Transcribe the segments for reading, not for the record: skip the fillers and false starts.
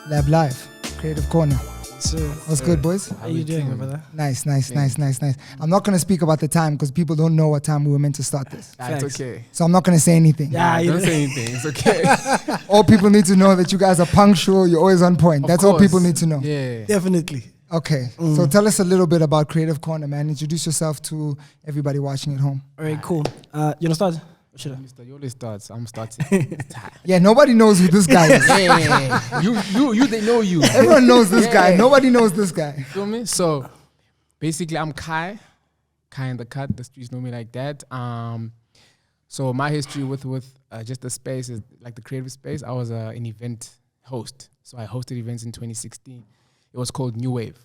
Lab Live, Kreative Kornerr. What's good, boys? How you doing, brother? Nice. I'm not going to speak about the time because people don't know what time we were meant to start this. That's okay. So I'm not going to say anything. Yeah, don't say anything. It's okay. All people need to know that you guys are punctual. You're always on point. That's all people need to know. Yeah. Definitely. Okay. So tell us a little bit about Kreative Kornerr, man. Introduce yourself to everybody watching at home. All right, cool. You want to start? Or should I? You always start. I'm starting. Yeah, nobody knows who this guy is. Yeah. You, they know you. Everyone knows this guy. Nobody knows this guy. You feel me? So, basically, I'm Kai in the cut. The streets know me like that. So my history with just the space is like the creative space. I was an event host. So I hosted events in 2016. It was called New Wave,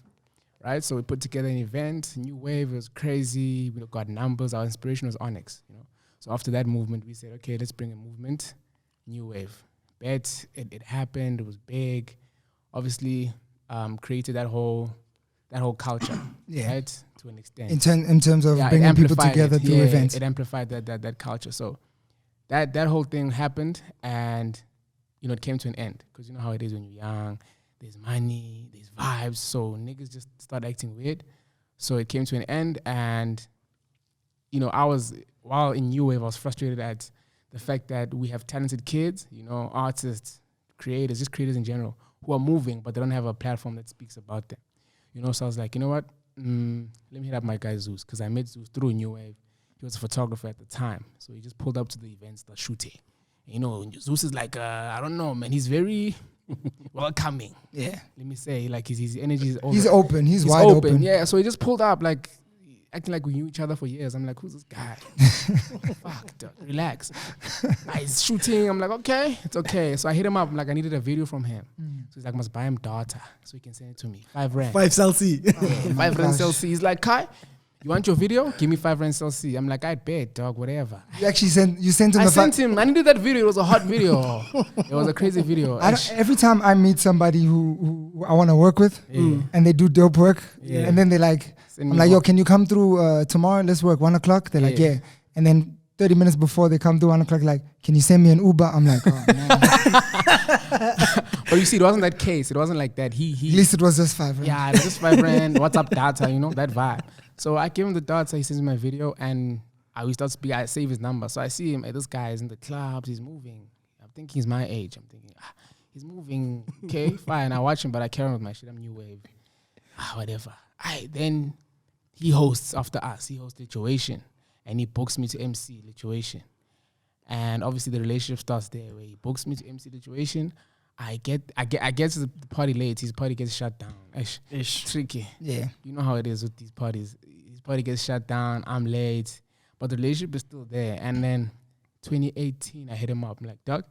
right? So we put together an event, New Wave. It was crazy. We got numbers. Our inspiration was Onyx, you know. So after that movement, we said, okay, let's bring a movement, New Wave. Bet it happened. It was big. Obviously, created that whole culture, right? To an extent. In terms of bringing people together through events. It amplified that culture. So that whole thing happened, and you know it came to an end because you know how it is when you're young. There's money, there's vibes. So niggas just start acting weird. So it came to an end, and you know while in New Wave, I was frustrated at the fact that we have talented kids, you know, artists, creators, just creators in general, who are moving, but they don't have a platform that speaks about them. You know, so I was like, you know what? Let me hit up my guy Zeus, because I met Zeus through New Wave. He was a photographer at the time. So he just pulled up to the events, the shooting. You know, Zeus is like, I don't know, man. He's very welcoming. Yeah. Let me say, like his energy is over. He's open. He's wide open. Yeah, so he just pulled up, like, acting like we knew each other for years. I'm like, who's this guy? Fuck, dude, relax. He's shooting. I'm like, okay, it's okay. So I hit him up. I'm like, I needed a video from him. So he's like, must buy him data so he can send it to me. 5 rand. 5 Celsius. 5 rand Celsius. He's like, Kai, you want your video? Give me 5 rand Celsius. I'm like, I bet, dog, whatever. You actually sent him. I sent him. I needed that video. It was a hot video. It was a crazy video. Every time I meet somebody who I want to work with, and they do dope work, and then they like. I'm like, yo, can you come through tomorrow? Let's work 1 o'clock. They're like, yeah. And then 30 minutes before they come through 1 o'clock, like, can you send me an Uber? I'm like, oh man. But you see, it wasn't that case. It wasn't like that. At least it was just 5 rand. Yeah, it was just 5 rand. WhatsApp data, you know, that vibe. So I gave him the data. He sends me my video, and we start speaking. I save his number. So I see him. This guy is in the clubs. He's moving. I'm thinking he's my age. I'm thinking, he's moving. Okay, fine. I watch him, but I carry on with my shit. I'm New Wave. Whatever. Then he hosts after us. He hosts Lituation, and he books me to MC Lituation. And obviously the relationship starts there, where he books me to MC Lituation. I get to the party late. His party gets shut down. Ish. Tricky. Yeah. You know how it is with these parties. His party gets shut down. I'm late, but the relationship is still there. And then 2018, I hit him up. I'm like, Doug,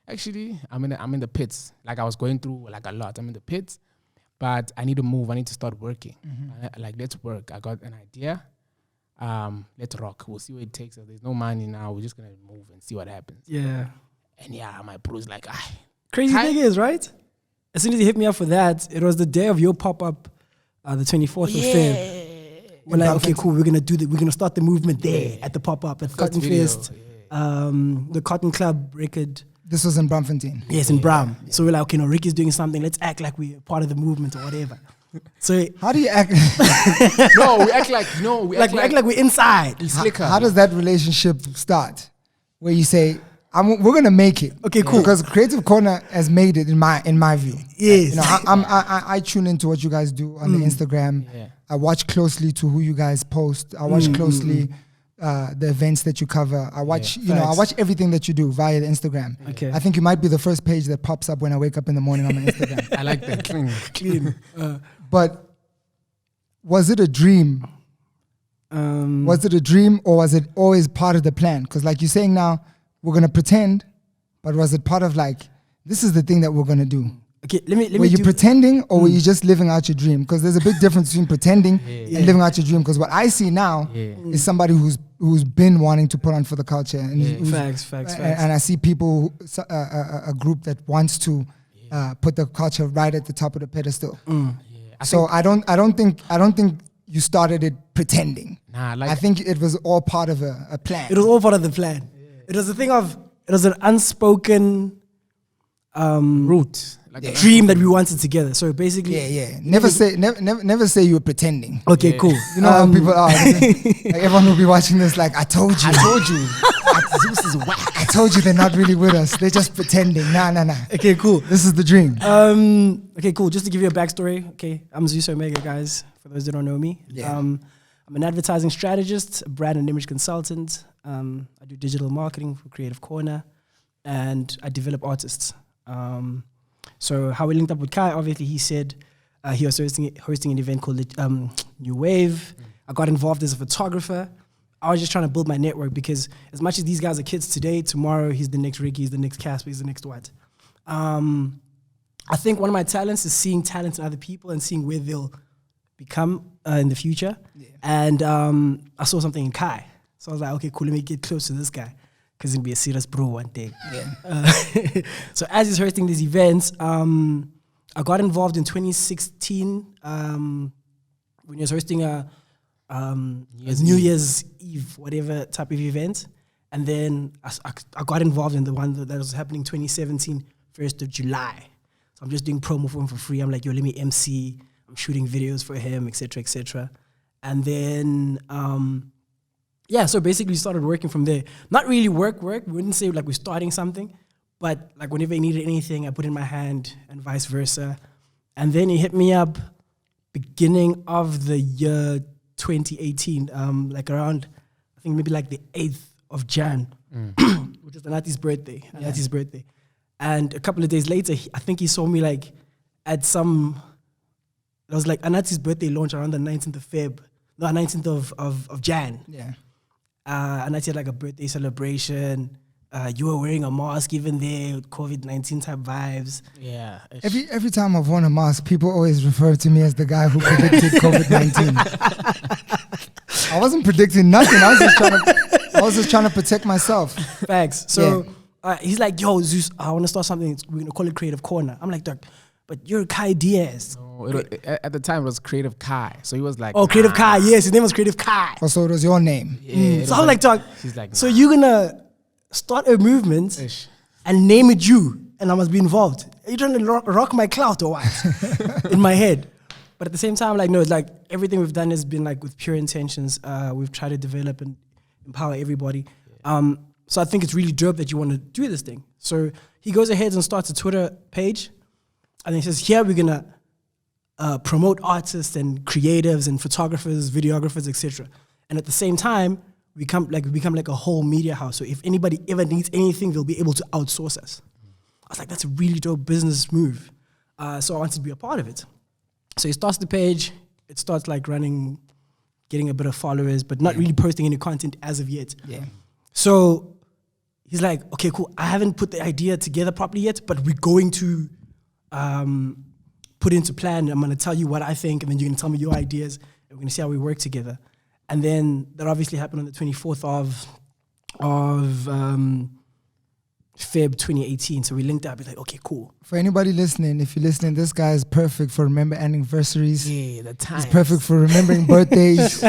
actually, I'm in the pits. Like I was going through like a lot. I'm in the pits. But I need to move. I need to start working. Like, let's work. I got an idea. Let's rock. We'll see where it takes us. There's no money now. We're just going to move and see what happens. Yeah. And yeah, my bro's like, Crazy thing is, right? As soon as he hit me up for that, it was the day of your pop-up, the 24th of Feb. We're like, okay, cool. We're going to do that. We're going to start the movement there at the pop-up at Cotton Fest. The Cotton Club record. This was in Bramfontein. Yes, in Bram. Yeah. So we're like, okay, no, Ricky's doing something. Let's act like we're part of the movement or whatever. So how do you act? No, we act like we act like we're inside. How does that relationship start? Where you say, we're gonna make it. Okay, cool. Because Kreative Kornerr has made it in my view. Yes. You know, I tune into what you guys do on the Instagram. Yeah. I watch closely to who you guys post. I watch closely. The events that you cover. I watch, I watch everything that you do via the Instagram. Okay. I think you might be the first page that pops up when I wake up in the morning on my Instagram. I like that. Clean. But was it a dream? Was it a dream, or was it always part of the plan? Because like you're saying now, we're going to pretend, but was it part of like, this is the thing that we're going to do? Okay, let me. Were you pretending or were you just living out your dream? Because there's a big difference between pretending and living out your dream. Because what I see now is somebody who's been wanting to put on for the culture. And Facts. And I see people, a group that wants to put the culture right at the top of the pedestal. I don't think you started it pretending. Nah, I think it was all part of a plan. It was all part of the plan. It was a thing of, it was an unspoken root. Like dream that we wanted together. So basically, Never say you were pretending. Okay, cool. You know how people are. Like everyone will be watching this. Like I told you. Zeus is whack. I told you they're not really with us. They're just pretending. Nah. Okay, cool. This is the dream. Okay, cool. Just to give you a backstory. Okay, I'm Zeus Omega, guys. For those that don't know me, I'm an advertising strategist, a brand and image consultant. I do digital marketing for Kreative Kornerr, and I develop artists. So how we linked up with Kai, obviously he said he was hosting an event called New Wave. I got involved as a photographer. I was just trying to build my network because as much as these guys are kids today, tomorrow he's the next Ricky, he's the next Casper, he's the next what. I think one of my talents is seeing talent in other people and seeing where they'll become in the future. And I saw something in Kai. So I was like, okay, cool, let me get close to this guy. Because he'll be a serious bro one day. So as he's hosting these events, I got involved in 2016 when he was hosting a New Year's Eve, whatever type of event. And then I got involved in the one that was happening 2017, 1st of July. So I'm just doing promo for him for free. I'm like, yo, let me MC. I'm shooting videos for him, etc., etc. And then... so basically started working from there. Not really work. We wouldn't say like we're starting something, but like whenever he needed anything, I put in my hand and vice versa. And then he hit me up beginning of the year 2018, like around, I think maybe like the 8th of Jan, which is Anati's birthday. And a couple of days later, I think he saw me like at some, it was like Anati's birthday launch around the 19th of Feb. No, 19th of Jan. Yeah. And I had like a birthday celebration. You were wearing a mask even there, COVID-19 type vibes. Yeah. Every time I've worn a mask, people always refer to me as the guy who predicted COVID-19. I wasn't predicting nothing. I was just trying to protect myself. Facts. So he's like, yo, Zeus, I want to start something. We're going to call it Kreative Kornerr. I'm like, Doc, but you're Kai Diaz. At the time, it was Kreative Kai. So he was like... Oh, Kreative Kai. Yes, his name was Kreative Kai. Oh, so it was your name. Yeah, so I'm like, Doc, he's like, so you're going to start a movement and name it you, and I must be involved. Are you trying to rock my clout or what? In my head. But at the same time, like, no, it's like everything we've done has been like with pure intentions. We've tried to develop and empower everybody. So I think it's really dope that you want to do this thing. So he goes ahead and starts a Twitter page. And he says, here we're going to promote artists and creatives and photographers, videographers, etc. And at the same time, we become like a whole media house. So if anybody ever needs anything, they'll be able to outsource us. I was like, that's a really dope business move. So I wanted to be a part of it. So he starts the page. It starts like running, getting a bit of followers, but not really posting any content as of yet. Yeah. So he's like, okay, cool. I haven't put the idea together properly yet, but we're going to put into plan. I'm going to tell you what I think, and then you're going to tell me your ideas, and we're going to see how we work together. And then that obviously happened on the 24th of Feb 2018. So we linked up. It's like, okay, cool. For anybody listening, if you're listening, this guy is perfect for remembering anniversaries. Yeah, the times. He's perfect for remembering birthdays.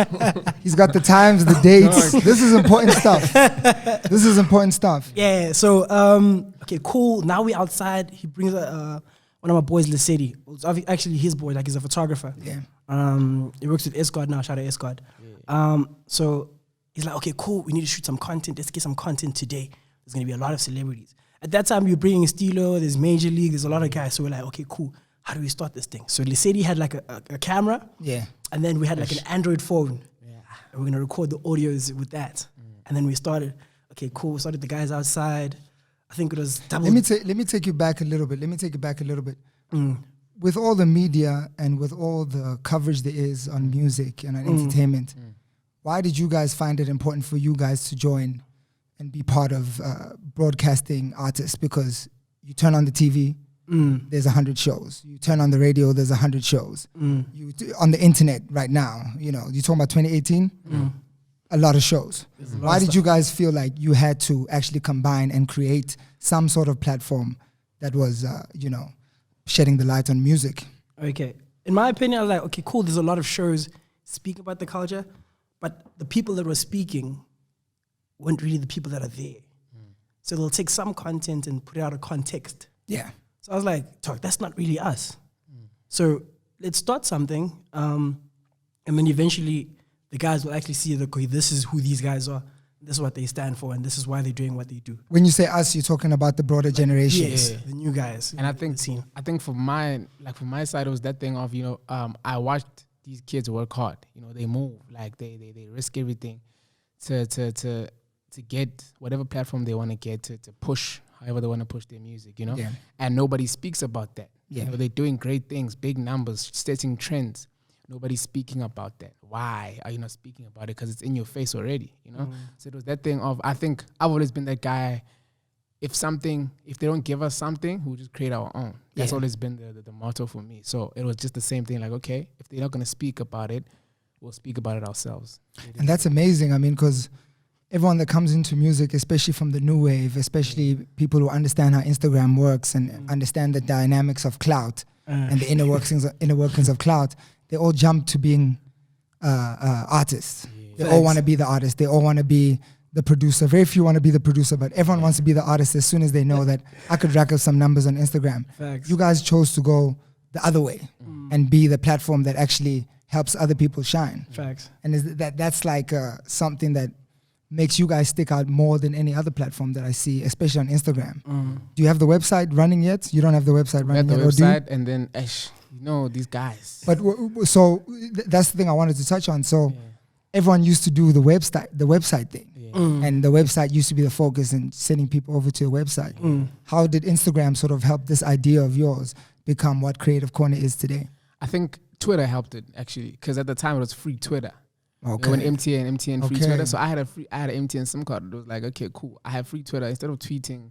He's got the times, the dates. This is important stuff. Yeah. So okay, cool. Now we're outside. He brings one of my boys, Lesedi. It's actually his boy. Like, he's a photographer. Yeah. He works with Escort now. Shout out Escort. So he's like, okay, cool. We need to shoot some content. Let's get some content today. There's going to be a lot of celebrities. At that time, we were bringing Stilo, there's Major League, there's a lot of guys. So we're like, okay, cool. How do we start this thing? So Lesedi had like a camera. Yeah. And then we had like an Android phone. Yeah. And we're going to record the audios with that. And then we started, okay, cool. We started the guys outside. I think it was double. Let me take you back a little bit. With all the media and with all the coverage there is on music and on entertainment, why did you guys find it important for you guys to join and be part of broadcasting artists? Because you turn on the TV, there's 100 shows. You turn on the radio, there's 100 shows. On the internet right now, you talking about 2018? A lot of shows. Why did you guys feel like you had to actually combine and create some sort of platform that was, shedding the light on music? Okay. In my opinion, I was like, okay, cool. There's a lot of shows speaking about the culture, but the people that were speaking weren't really the people that are there. So they'll take some content and put it out of context. Yeah. So I was like, that's not really us. So let's start something. And then eventually the guys will actually see that, okay, this is who these guys are. This is what they stand for, and this is why they're doing what they do. When you say us, you're talking about the broader generations. Yeah, the new guys. And I think from my side, it was that thing of, I watched these kids work hard. They move, like they risk everything to get whatever platform they want to get, to push however they want to push their music, Yeah. And nobody speaks about that. Yeah. They're doing great things, big numbers, setting trends. Nobody's speaking about that. Why are you not speaking about it? Because it's in your face already, So it was that thing of, I think I've always been that guy. If they don't give us something, we'll just create our own. That's always been the motto for me. So it was just the same thing. Like, okay, if they're not going to speak about it, we'll speak about it ourselves. And that's amazing. I mean, because everyone that comes into music, especially from the new wave, especially people who understand how Instagram works and understand the dynamics of clout and the inner workings of clout, they all jump to being artists. They all want to be the artist. They all want to be the producer. Very few want to be the producer, but everyone wants to be the artist as soon as they know that I could rack up some numbers on Instagram. Facts. You guys chose to go the other way and be the platform that actually helps other people shine. Facts. And that's like something that makes you guys stick out more than any other platform that I see, especially on Instagram. Do you have the website running yet? You don't have the website running yet? The website, and then, these guys. But so that's the thing I wanted to touch on. So everyone used to do the website thing. And the website used to be the focus and sending people over to your website. How did Instagram sort of help this idea of yours become what Kreative Kornerr is today? I think Twitter helped it, actually, because at the time it was free Twitter. Okay. When MTN free Twitter. So I had an MTN SIM card. It was like, okay, cool. I have free Twitter. Instead of tweeting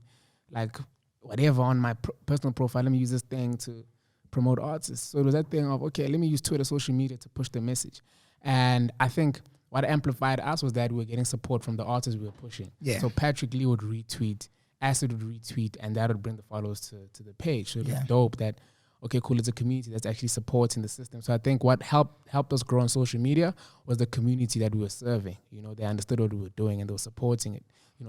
like whatever on my personal profile, let me use this thing to promote artists. So it was that thing of, okay, let me use Twitter, social media to push the message. And I think what amplified us was that we were getting support from the artists we were pushing. Yeah. So Patrick Lee would retweet, Acid would retweet, and that would bring the followers to the page. So it was dope that, okay, cool, it's a community that's actually supporting the system. So I think what helped us grow on social media was the community that we were serving. They understood what we were doing and they were supporting it.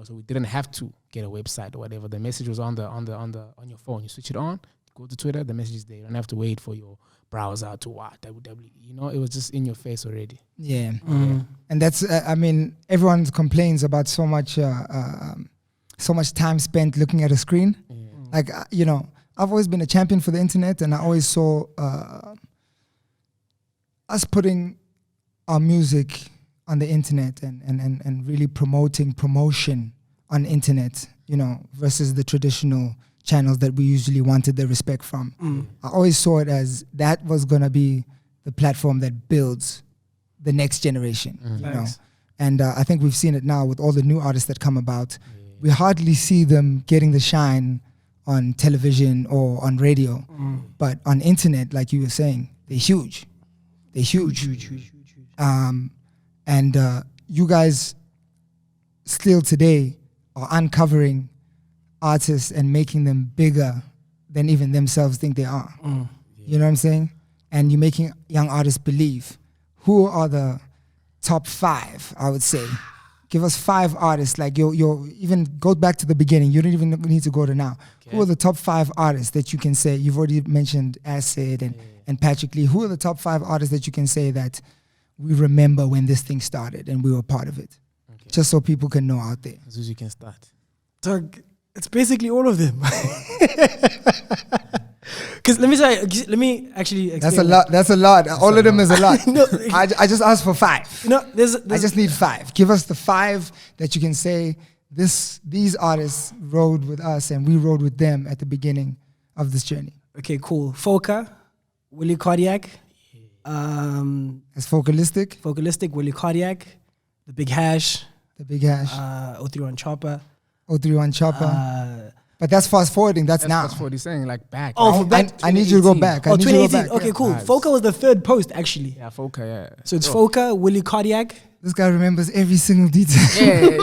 So we didn't have to get a website or whatever. The message was on your phone. You switch it on, go to Twitter, the message is there. You don't have to wait for your browser to what, www. It was just in your face already. Yeah. And that's, everyone complains about so much time spent looking at a screen. Like, I've always been a champion for the internet, and I always saw us putting our music on the internet and really promotion on internet, versus the traditional channels that we usually wanted the respect from. I always saw it as that was going to be the platform that builds the next generation, And I think we've seen it now with all the new artists that come about. We hardly see them getting the shine on television or on radio, but on internet, like you were saying, they're huge. They're huge. And you guys still today are uncovering artists and making them bigger than even themselves think they are. You know what I'm saying? And you're making young artists believe. Who are the top 5, I would say? Give us 5 artists, like you're even go back to the beginning. You don't even need to go to now. Okay. Who are the top 5 artists that you can say? You've already mentioned Acid and Patrick Lee. Who are the top 5 artists that you can say that we remember when this thing started and we were part of it? Okay. Just so people can know out there. As you can start. So it's basically all of them. Because let me actually explain. That's a lot. That's a lot. All of them is a lot. No, I just asked for 5. There's I just need 5. Give us the 5 that you can say these artists rode with us and we rode with them at the beginning of this journey. Okay, cool. Foka, Willie Cardiac. As Focalistic, Willie Cardiac, The Big Hash. 031 Chopper. But that's fast forwarding. That's now. Fast forward. He's saying like back. Oh, for I, back. I need you to go back. I Oh, need you to go 2018. back. Okay, Yeah. cool. Vibes. Foka was the third post, actually. Yeah, Foka, yeah. So it's Foka, Willie Cardiac. This guy remembers every single detail. Yeah.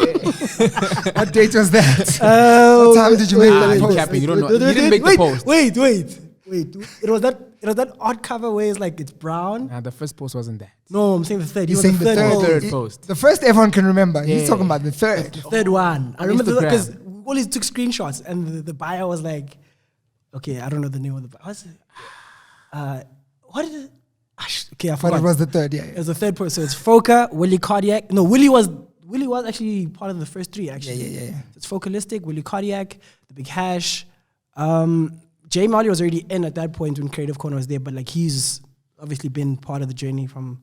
What date was that? What time did you make that post? Capping. You don't know. You didn't make the post. Wait. It was that odd cover where it's like it's brown. Nah, the first post wasn't that. No, I'm saying the third. He's It was saying the post. Third post. The first everyone can remember. He's Yeah. talking about the third. Third one. I remember Instagram. because Willie took screenshots and the bio was like, okay, I don't know the name of the bio. What's it? What did it? Okay, I But forgot. it was the third, yeah. It was the third post. So it's Foka, Willie Cardiac. No, Willie was actually part of the first three, actually. Yeah. So it's Focalistic, Willie Cardiac, The Big Hash. Jay Marley was already in at that point when Kreative Kornerr was there, but like he's obviously been part of the journey from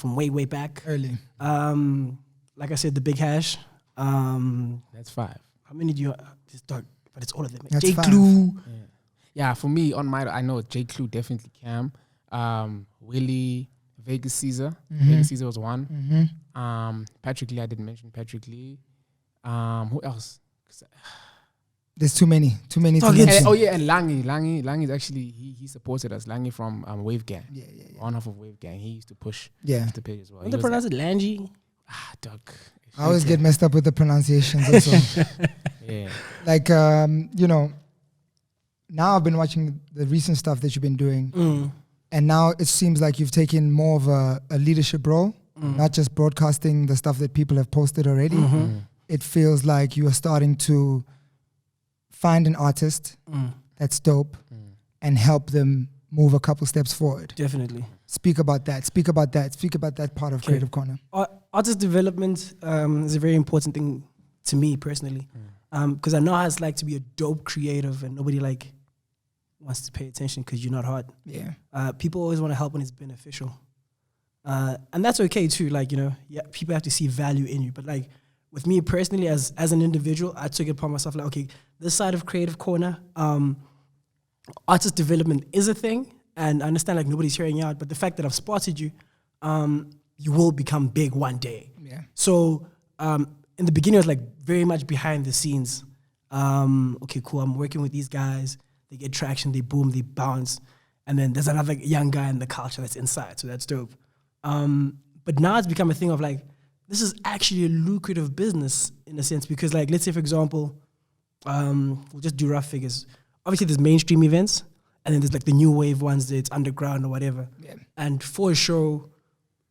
way back. Early. Like I said, The Big Hash. That's 5. How many do you? This dog, but it's all of them. That's J 5. Clue. Yeah, for me, on my, I know J. Clue definitely Cam. Willie, Vegas Caesar. Vegas Caesar was 1. Patrick Lee, I didn't mention Patrick Lee. Who else? There's too many to Talk mention. it. Oh yeah, and Langi is actually he supported us. Langi from Wave Gang. Yeah. One half of Wave Gang. He used to push Yeah. the page as well. What He they was pronounce it? Langi. Doug. I always get messed up with the pronunciations also. Yeah. Like, now I've been watching the recent stuff that you've been doing. And now it seems like you've taken more of a leadership role, not just broadcasting the stuff that people have posted already. It feels like you are starting to find an artist that's dope and help them move a couple steps forward. Definitely. Speak about that. Speak about that part of Kreative Kornerr. Artist development is a very important thing to me personally, because I know how it's like to be a dope creative and nobody like wants to pay attention because you're not hot. Yeah. People always want to help when it's beneficial, and that's okay too. Like, you know, yeah, people have to see value in you. But like with me personally, as an individual, I took it upon myself like, okay, this side of Kreative Kornerr, artist development is a thing, and I understand like nobody's hearing you out, but the fact that I've spotted you, you will become big one day. Yeah. So in the beginning, it was like very much behind the scenes. Okay, cool. I'm working with these guys. They get traction. They boom. They bounce. And then there's another young guy in the culture that's inside. So that's dope. But now it's become a thing of like, this is actually a lucrative business in a sense, because like, let's say for example, we'll just do rough figures. Obviously there's mainstream events, and then there's like the new wave ones that's underground or whatever. Yeah. And for a show,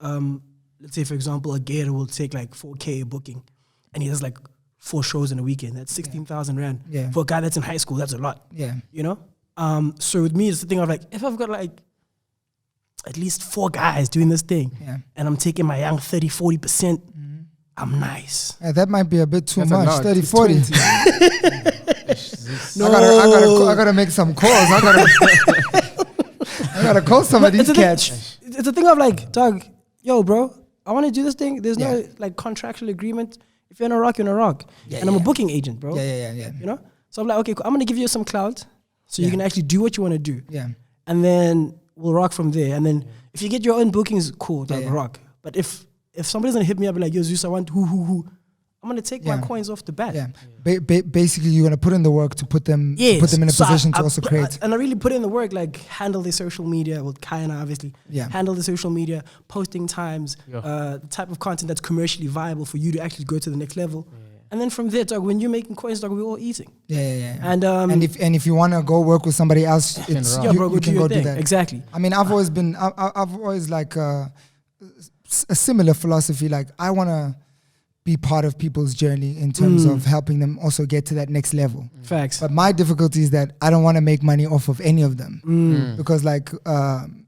let's say for example, a gator will take like 4K a booking, and he does like 4 shows in a weekend. That's 16,000 rand. Yeah. For a guy that's in high school, that's a lot. Yeah. You know? So with me, it's the thing of like, if I've got like at least 4 guys doing this thing, and I'm taking my young 30-40%, I'm nice. That might be a bit too That's a much. lot. 30-40. No. I gotta make some calls. I gotta call some of these cats. It's a thing of like, dog, yo, bro, I want to do this thing. There's no Yeah. like contractual agreement. If you're in a rock, you're in a rock. Yeah, and I'm a yeah. booking agent, bro. Yeah. You know? So I'm like, okay, cool. I'm going to give you some clout so you Yeah. can actually do what you want to do. Yeah. And then we'll rock from there. And then if you get your own bookings, cool, dog, Yeah. rock. But if somebody's going to hit me up like, yo, Zeus, I want who, I'm going to take my Yeah. coins off the bat. Yeah. Basically, you're gonna put in the work to put them in a So position to also create. and I really put in the work, like handle the social media, well, Kayana obviously, Yeah. handle the social media, posting times, Yeah. the type of content that's commercially viable for you to actually go to the next level. And then from there, dog, when you're making coins, dog, we're all eating. Yeah. And And if you wanna go work with somebody else, it's rock. yeah, bro, you can your go do thing. that. Exactly. I mean, I've always like a similar philosophy. Like, I wanna be part of people's journey in terms of helping them also get to that next level. Facts. But my difficulty is that I don't want to make money off of any of them because, like,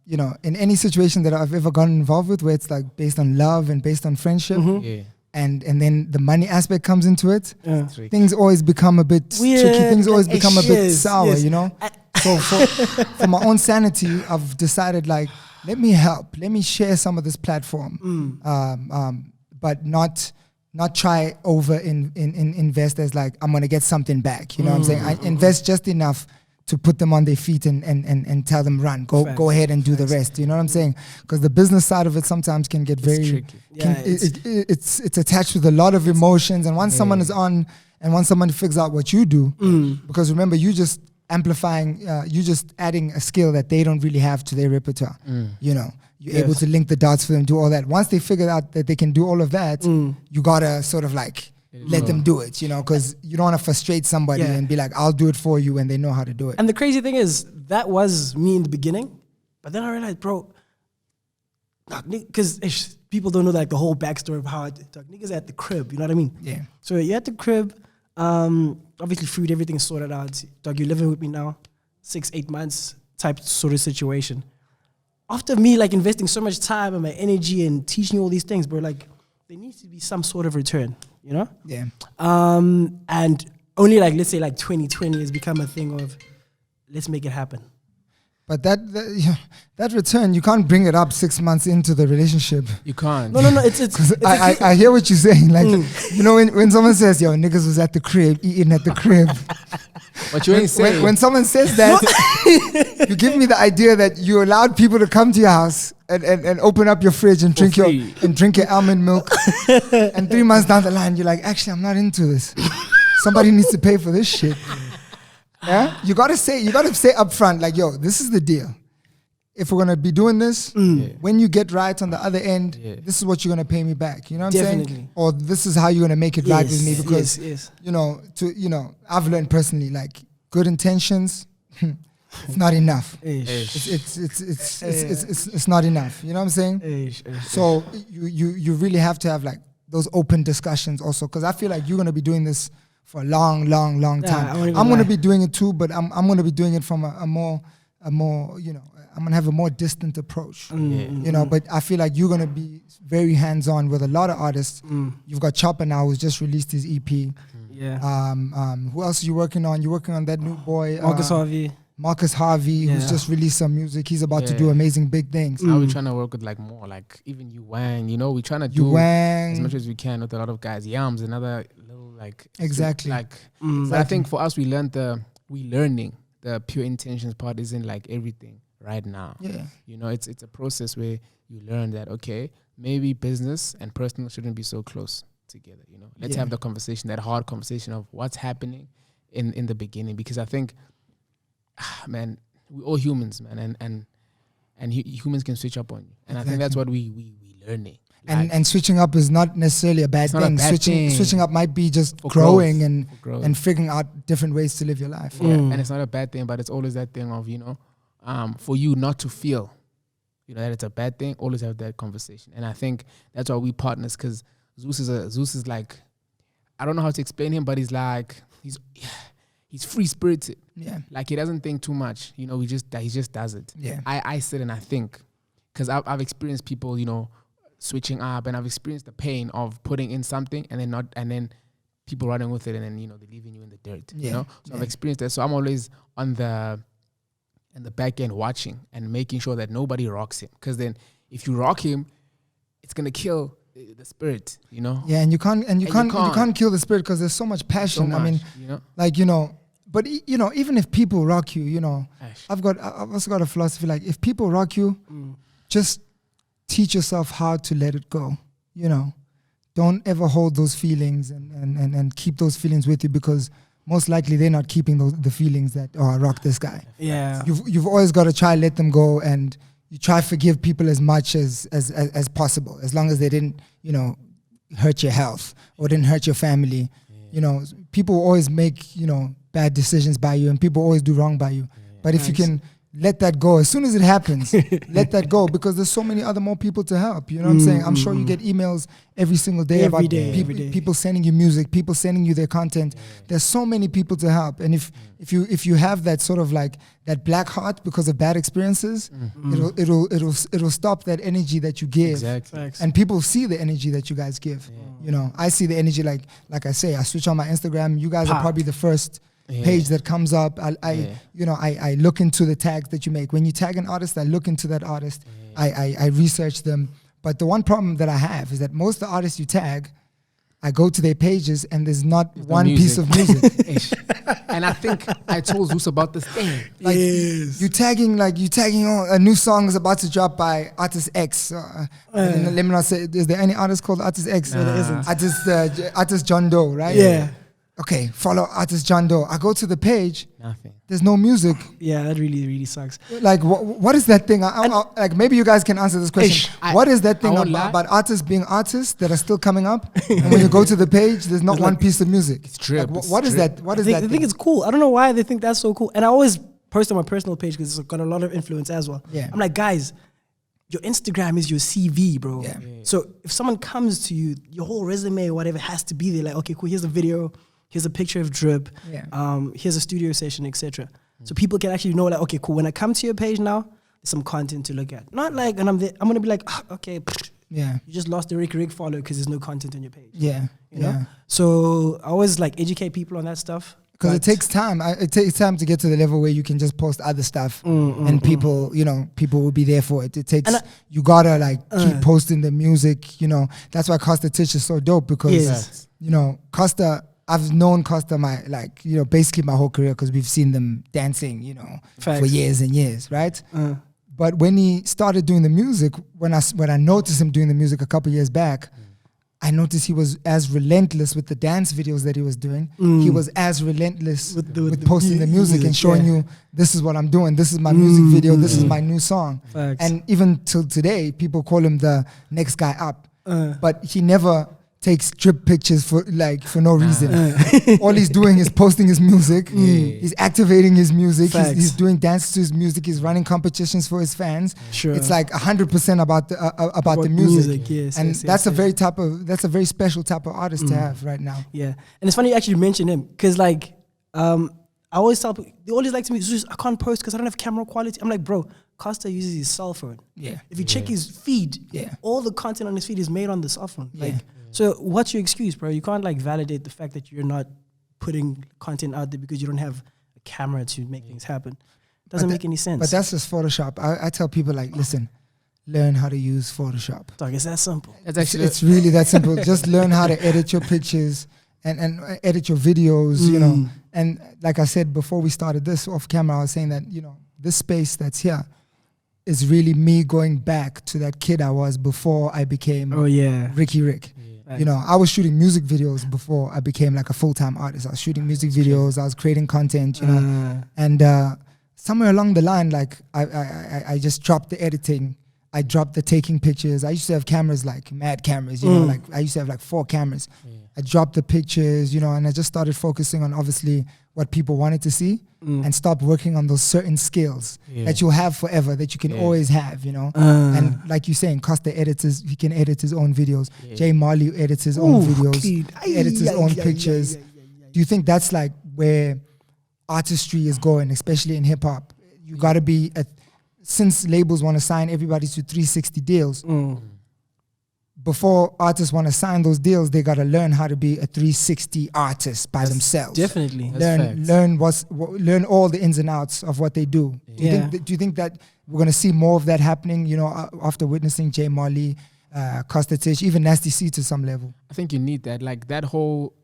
you know, in any situation that I've ever gotten involved with, where it's like based on love and based on friendship, Yeah. and then the money aspect comes into it, Yeah. things always become a bit Weird, tricky. Things always like, become a bit yes, sour, yes. you know. So for my own sanity, I've decided like, let me help, let me share some of this platform, but not try over invest as like I'm gonna get something back. You know what I'm saying? I invest just enough to put them on their feet and tell them run, go ahead and do the rest. You know what I'm saying? Because the business side of it sometimes can get very tricky. it's attached with a lot of emotions, and once someone is on and once somebody figures out what you do, because remember, you just amplifying, you just adding a skill that they don't really have to their repertoire. You know, you're able to link the dots for them, do all that. Once they figure out that they can do all of that, you gotta sort of like let them do it, you know, because you don't want to frustrate somebody and be like, I'll do it for you, and they know how to do it. And the crazy thing is, that was me in the beginning, but then I realized, bro, because people don't know like the whole backstory of how I talk. Niggas at the crib, you know what I mean? Yeah. So you're at the crib, obviously food, everything's sorted out. Dog, you're living with me now, 6-8 months type sort of situation. After me like investing so much time and my energy and teaching you all these things, bro, like there needs to be some sort of return, you know? Yeah. And only like, let's say like 2020 has become a thing of, let's make it happen. But that return, you can't bring it up 6 months into the relationship. You can't. No, it's I hear what you're saying. Like, you know, when someone says, yo, niggas was at the crib, eating at the crib. But you ain't saying. When someone says that, you give me the idea that you allowed people to come to your house and open up your fridge and drink your almond milk. And 3 months down the line, you're like, actually, I'm not into this. Somebody needs to pay for this shit. Yeah, you gotta say up front, like, yo, this is the deal. If we're gonna be doing this, when you get right on the other end, this is what you're gonna pay me back. You know what I'm saying? Or this is how you're gonna make it right with me, because you know, I've learned personally, like, good intentions, it's not enough. It's not enough. You know what I'm saying? So you really have to have like those open discussions also, because I feel like you're gonna be doing this for a long time. I'm going to be doing it too, but I'm going to be doing it from a more, you know, I'm going to have a more distant approach, you know, but I feel like you're going to be very hands-on with a lot of artists. You've got Chopper now, who's just released his EP. Who else are you working on? You're working on that new boy, Marcus Harvey, who's just released some music. He's about to do amazing big things. Now we're trying to work with like more, like even Wang, you know, we're trying to do as much as we can with a lot of guys. Yams, another like exactly. Like but I think for us, we learning the pure intentions part isn't like everything right now. Yeah, you know, it's a process where you learn that, okay, maybe business and personal shouldn't be so close together. You know, let's have the conversation, that hard conversation of what's happening in the beginning, because I think, man, we're all humans, man, and humans can switch up on you, and I think that's what we learning. And switching up is not necessarily a bad thing. Switching up might be just growing and figuring out different ways to live your life. Yeah, and it's not a bad thing, but it's always that thing of, you know, for you not to feel, you know, that it's a bad thing. Always have that conversation, and I think that's why we partners. Because Zeus is like, I don't know how to explain him, but he's like he's free spirited. Yeah, like he doesn't think too much. You know, he just does it. Yeah, I sit and I think, because I've experienced people, you know, switching up, and I've experienced the pain of putting in something and then people running with it, and then, you know, they're leaving you in the dirt. You know, so I've experienced that. So I'm always on the back end watching and making sure that nobody rocks him, because then if you rock him, it's gonna kill the spirit. You know. Yeah, and you can't kill the spirit, because there's so much passion. I mean, you know, like, you know. But, you know, even if people rock you, you know, I've also got a philosophy, like, if people rock you, just teach yourself how to let it go. You know, don't ever hold those feelings and keep those feelings with you, because most likely they're not keeping the feelings that, oh, I rock this guy. Yeah. You've always got to try let them go, and you try forgive people as much as possible, as long as they didn't, you know, hurt your health or didn't hurt your family. You know, people always make, you know, bad decisions by you, and people always do wrong by you. But if you can let that go as soon as it happens, let that go, because there's so many other more people to help. You know what I'm saying? I'm sure you get emails every single day about people sending you music, people sending you their content. There's so many people to help, and if you have that sort of like that black heart because of bad experiences, it'll stop that energy that you give. Exactly. And people see the energy that you guys give. You know, I see the energy, like I say, I switch on my Instagram. You guys are probably the first page that comes up. I look into the tags that you make. When you tag an artist, I look into that artist. I research them. But the one problem that I have is that most of the artists you tag, I go to their pages and there's not one piece of music. And I think I told Zeus about this thing. Like you tagging a new song is about to drop by artist X. Let me not say, is there any artist called artist X? No, there isn't. Artist John Doe, right? Yeah. Okay, follow artist John Doe. I go to the page. Nothing. There's no music. Yeah, that really sucks. Like, what is that thing? Like, maybe you guys can answer this question. What is that thing about artists being artists that are still coming up? And when you go to the page, there's not one piece of music. It's true. Like, what is that? What is that? I think it's cool. I don't know why they think that's so cool. And I always post on my personal page because it's got a lot of influence as well. Yeah. I'm like, guys, your Instagram is your CV, bro. Yeah. So if someone comes to you, your whole resume or whatever has to be there. Like, okay, cool, here's a video, here's a picture of drip, here's a studio session, etc. So people can actually know, like, okay, cool, when I come to your page now, there's some content to look at. Not like, and I'm going to be like, okay, yeah, you just lost the Riky Rick follow because there's no content on your page. Yeah. You know? So I always like educate people on that stuff. Because it takes time. It takes time to get to the level where you can just post other stuff and people, you know, people will be there for it. It takes, you gotta like keep posting the music, you know. That's why Costa Tish is so dope because, you know, Costa, I've known Costa basically my whole career because we've seen them dancing, you know, for years and years, right? But when he started doing the music, when I noticed him doing the music a couple years back, I noticed he was as relentless with the dance videos that he was doing. He was as relentless with posting the music and showing you, this is what I'm doing. This is my music video. This is my new song. And even till today, people call him the next guy up. But he never takes drip pictures for no reason. All he's doing is posting his music. He's activating his music. He's doing dances to his music. He's running competitions for his fans. It's like 100% about the music. That's a very special type of artist to have right now. Yeah, and it's funny you actually mention him because like I always tell people, they always like to me, I can't post because I don't have camera quality. I'm like, bro, Costa uses his cell phone. Yeah. If you check his feed, all the content on his feed is made on the cell phone. Like. So what's your excuse, bro? You can't like validate the fact that you're not putting content out there because you don't have a camera to make things happen. Doesn't make any sense. But that's just Photoshop. I tell people like, listen, learn how to use Photoshop. Dog, it's that simple. It's really that simple. Just learn how to edit your pictures and edit your videos, you know. And like I said before we started this off camera, I was saying that, you know, this space that's here is really me going back to that kid I was before I became Riky Rick. You know, I was shooting music videos before I became like a full-time artist. I was shooting music videos, I was creating content, you know. And somewhere along the line, like I just dropped the editing. I dropped the taking pictures. I used to have cameras, like mad cameras, you know, like I used to have like 4 cameras. I dropped the pictures, you know, and I just started focusing on obviously what people wanted to see and stop working on those certain skills that you'll have forever, that you can always have, you know. And like you're saying, Costa he can edit his own videos. Jay Marley edits his own videos. He edits his own pictures. Do you think that's like where artistry is going, especially in hip hop? You got to be, since labels want to sign everybody to 360 deals, before artists want to sign those deals, they got to learn how to be a 360 artist by themselves. Definitely. Learn all the ins and outs of what they do. Do you think that we're going to see more of that happening, you know, after witnessing Jay Marley, Costa Tish, even Nasty C to some level? I think you need that. Like that whole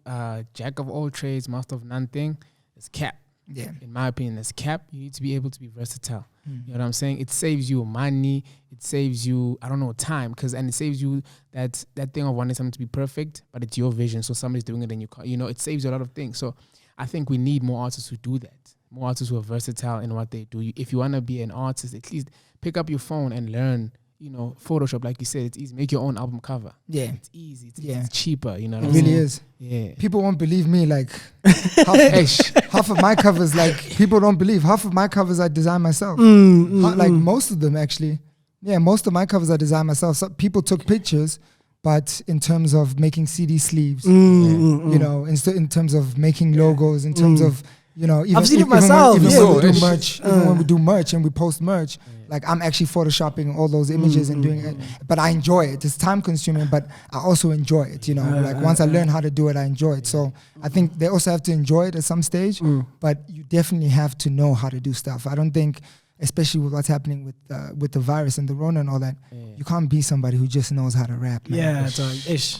jack of all trades, master of none thing is cap. Yeah. In my opinion, it's cap. You need to be able to be versatile. You know what I'm saying? It saves you money. It saves you, I don't know, time. And it saves you that thing of wanting something to be perfect, but it's your vision. So somebody's doing it and you can't, you know, it saves you a lot of things. So I think we need more artists who do that. More artists who are versatile in what they do. If you want to be an artist, at least pick up your phone and learn, you know, Photoshop, like you said, it's easy. Make your own album cover. Yeah. It's easy. It's cheaper, you know what it I'm really saying? is. Yeah. People won't believe me, like half of my covers, like people don't believe, half of my covers I design myself. Like most of them actually. Yeah, most of my covers I design myself. So people took pictures, but in terms of making CD sleeves, you know, in terms of making logos, in terms of, you know, even, I've seen it myself. Even when we do merch, when we do merch and we post merch, like I'm actually photoshopping all those images and doing it. But I enjoy it. It's time consuming, but I also enjoy it, you know. Like once I learn how to do it, I enjoy it. So I think they also have to enjoy it at some stage, but you definitely have to know how to do stuff. I don't think, especially with what's happening with the virus and the Rona and all that, you can't be somebody who just knows how to rap, man.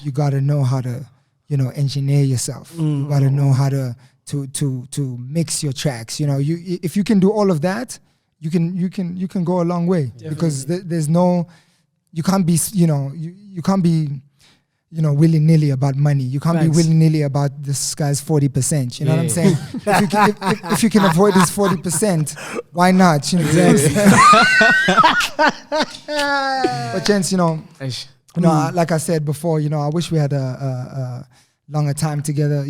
You got to know how to, you know, engineer yourself. You got to know how to mix your tracks. You know, if you can do all of that, you can go a long way. Definitely. Because there's no, you can't be, you know, you can't be willy-nilly about money. You can't be Facts. willy-nilly about this guy's 40%. You know what I'm saying? if you can avoid his 40%, why not? Exactly. But gents, like I said before, I wish we had a longer time together.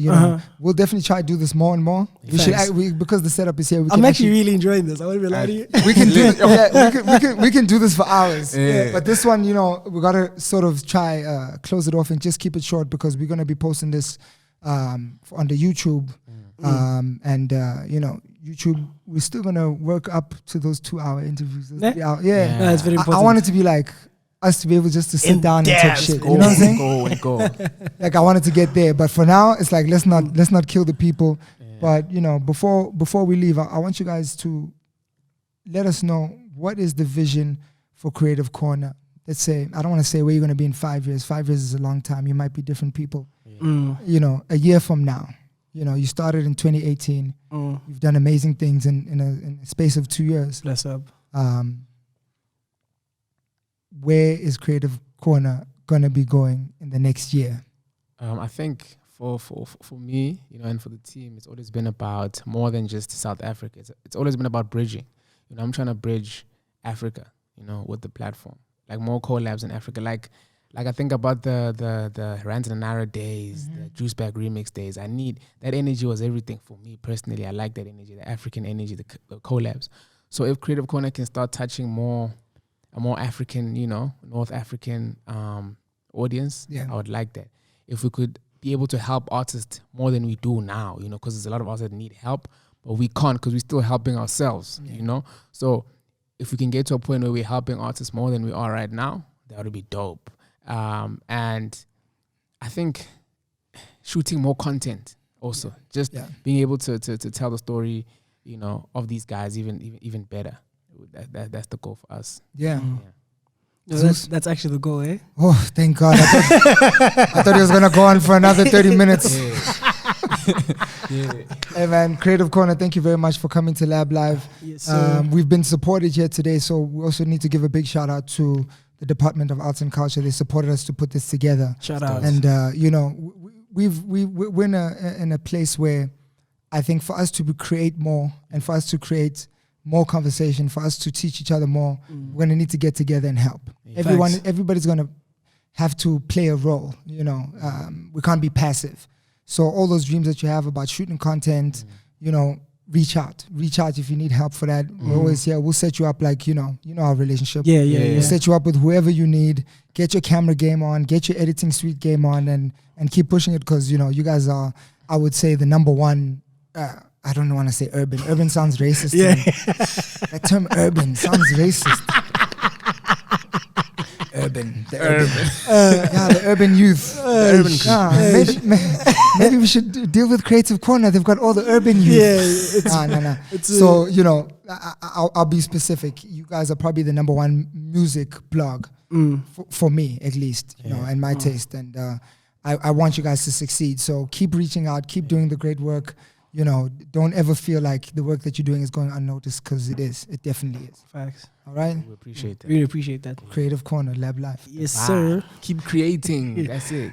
We'll definitely try to do this more and more. We should because the setup is here. I'm actually really enjoying this. I want to be lying to you. We can do we can do this for hours. Yeah. But this one, we gotta sort of try close it off and just keep it short because we're gonna be posting this on the YouTube. YouTube, we're still gonna work up to those 2-hour interviews. That's very important. I want it to be like us to be able just to sit down and talk shit. You know what I'm saying? Go. Like I wanted to get there, but for now it's like let's not kill the people. Yeah. But before we leave, I want you guys to let us know what is the vision for Kreative Kornerr. Let's say, I don't want to say where you're going to be in 5 years. 5 years is a long time. You might be different people. Yeah. A year from now. You started in 2018. You've done amazing things in a space of 2 years. Bless up. Where is Kreative Kornerr gonna be going in the next year? I think for me, and for the team, it's always been about more than just South Africa. It's always been about bridging. I'm trying to bridge Africa, with the platform, like more collabs in Africa. Like I think about the Rant and Nara days, the Juice Bag remix days. I need that energy was everything for me personally. I like that energy, the African energy, the collabs. So if Kreative Kornerr can start touching a more African, North African audience, I would like that. If we could be able to help artists more than we do now, because there's a lot of artists that need help, but we can't because we're still helping ourselves, So if we can get to a point where we're helping artists more than we are right now, that would be dope. And I think shooting more content also, just being able to tell the story, of these guys even better. That's the goal for us. Yeah. That's actually the goal, eh? Oh, thank God. I thought he was going to go on for another 30 minutes. Hey, man, Kreative Kornerr, thank you very much for coming to Lab Live. Yes, sir. We've been supported here today, so we also need to give a big shout out to the Department of Arts and Culture. They supported us to put this together. Shout out. And, we're in a place where I think for us to create more and for us to create more conversation, for us to teach each other more, we're going to need to get together and help. Everybody's going to have to play a role, we can't be passive. So all those dreams that you have about shooting content, reach out if you need help for that. We're always here. We'll set you up like, our relationship. We'll set you up with whoever you need. Get your camera game on, get your editing suite game on and keep pushing it because, you guys are, I would say, the number one, I don't want to say urban. Urban sounds racist. Yeah. That term urban sounds racist. Urban. The urban youth. The urban maybe we should deal with Kreative Kornerr. They've got all the urban youth. No. So, I'll be specific. You guys are probably the number one music blog for me, at least, and my taste. And I want you guys to succeed. So keep reaching out, keep doing the great work. Don't ever feel like the work that you're doing is going unnoticed because it is. It definitely is. Facts. All right? We appreciate that. Really appreciate that. Kreative Kornerr, Lab Life. Yes, sir. Keep creating. That's it.